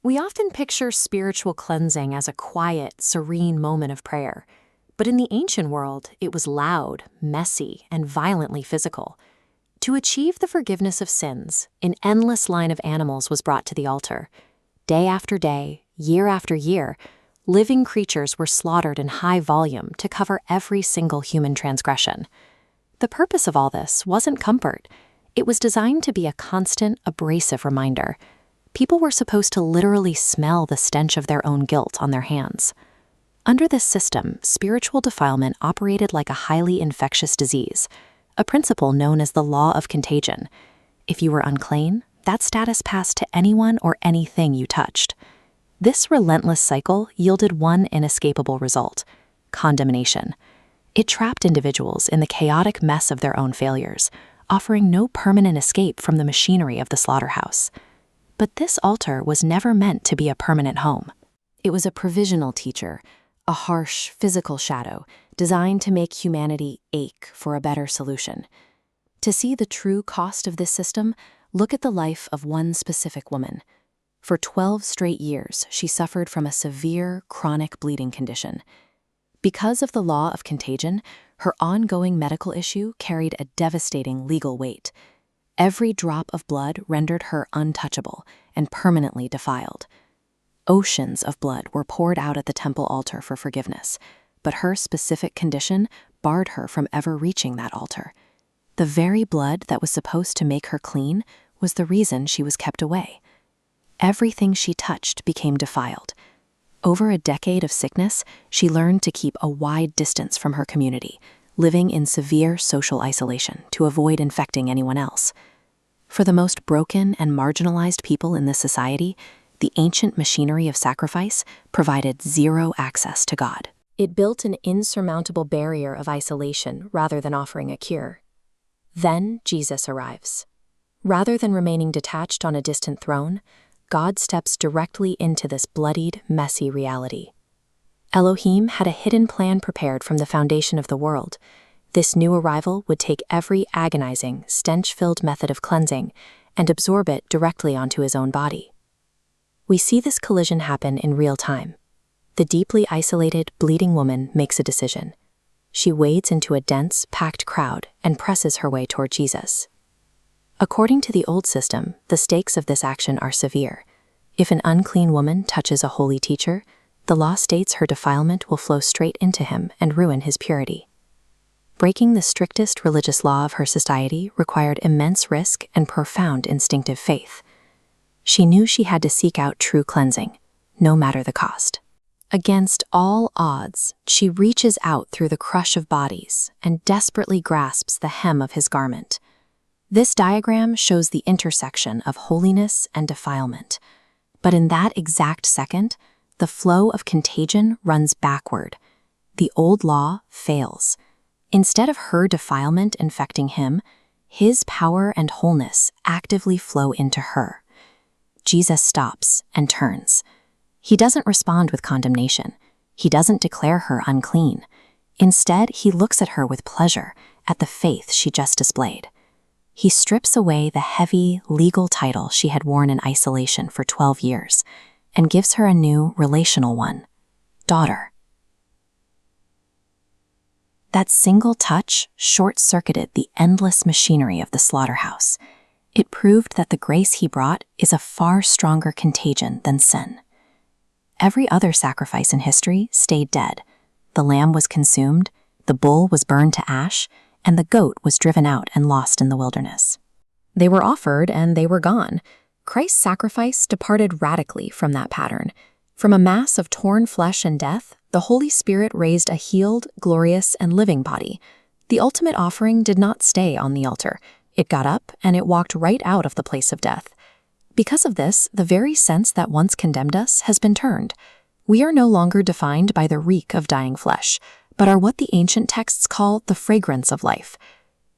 We often picture spiritual cleansing as a quiet, serene moment of prayer. But in the ancient world, it was loud, messy, and violently physical. To achieve the forgiveness of sins, an endless line of animals was brought to the altar. Day after day, year after year, living creatures were slaughtered in high volume to cover every single human transgression. The purpose of all this wasn't comfort. It was designed to be a constant, abrasive reminder. People were supposed to literally smell the stench of their own guilt on their hands. Under this system, spiritual defilement operated like a highly infectious disease, a principle known as the law of contagion. If you were unclean, that status passed to anyone or anything you touched. This relentless cycle yielded one inescapable result: condemnation. It trapped individuals in the chaotic mess of their own failures, offering no permanent escape from the machinery of the slaughterhouse. But this altar was never meant to be a permanent home. It was a provisional teacher, a harsh, physical shadow designed to make humanity ache for a better solution. To see the true cost of this system, look at the life of one specific woman. For 12 straight years, she suffered from a severe, chronic bleeding condition. Because of the law of contagion, her ongoing medical issue carried a devastating legal weight. Every drop of blood rendered her untouchable and permanently defiled. Oceans of blood were poured out at the temple altar for forgiveness, but her specific condition barred her from ever reaching that altar. The very blood that was supposed to make her clean was the reason she was kept away. Everything she touched became defiled. Over a decade of sickness, she learned to keep a wide distance from her community, living in severe social isolation to avoid infecting anyone else. For the most broken and marginalized people in this society, the ancient machinery of sacrifice provided zero access to God. It built an insurmountable barrier of isolation rather than offering a cure. Then Jesus arrives. Rather than remaining detached on a distant throne, God steps directly into this bloodied, messy reality. Elohim had a hidden plan prepared from the foundation of the world. This new arrival would take every agonizing, stench-filled method of cleansing and absorb it directly onto his own body. We see this collision happen in real time. The deeply isolated, bleeding woman makes a decision. She wades into a dense, packed crowd and presses her way toward Jesus. According to the old system, the stakes of this action are severe. If an unclean woman touches a holy teacher, the law states her defilement will flow straight into him and ruin his purity. Breaking the strictest religious law of her society required immense risk and profound instinctive faith. She knew she had to seek out true cleansing, no matter the cost. Against all odds, she reaches out through the crush of bodies and desperately grasps the hem of his garment. This diagram shows the intersection of holiness and defilement. But in that exact second, the flow of contagion runs backward. The old law fails. Instead of her defilement infecting him, his power and wholeness actively flow into her. Jesus stops and turns. He doesn't respond with condemnation. He doesn't declare her unclean. Instead, he looks at her with pleasure, at the faith she just displayed. He strips away the heavy, legal title she had worn in isolation for 12 years and gives her a new, relational one: daughter. That single touch short-circuited the endless machinery of the slaughterhouse. It proved that the grace he brought is a far stronger contagion than sin. Every other sacrifice in history stayed dead. The lamb was consumed, the bull was burned to ash, and the goat was driven out and lost in the wilderness. They were offered and they were gone. Christ's sacrifice departed radically from that pattern. From a mass of torn flesh and death, the Holy Spirit raised a healed, glorious, and living body. The ultimate offering did not stay on the altar. It got up and it walked right out of the place of death. Because of this, the very sense that once condemned us has been turned. We are no longer defined by the reek of dying flesh, but are what the ancient texts call the fragrance of life.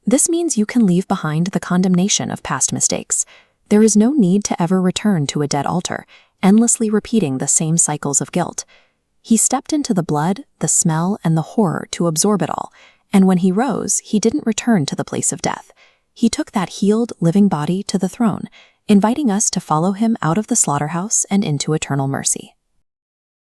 This means you can leave behind the condemnation of past mistakes. There is no need to ever return to a dead altar, endlessly repeating the same cycles of guilt. He stepped into the blood, the smell, and the horror to absorb it all, and when he rose, he didn't return to the place of death. He took that healed, living body to the throne, inviting us to follow him out of the slaughterhouse and into eternal mercy.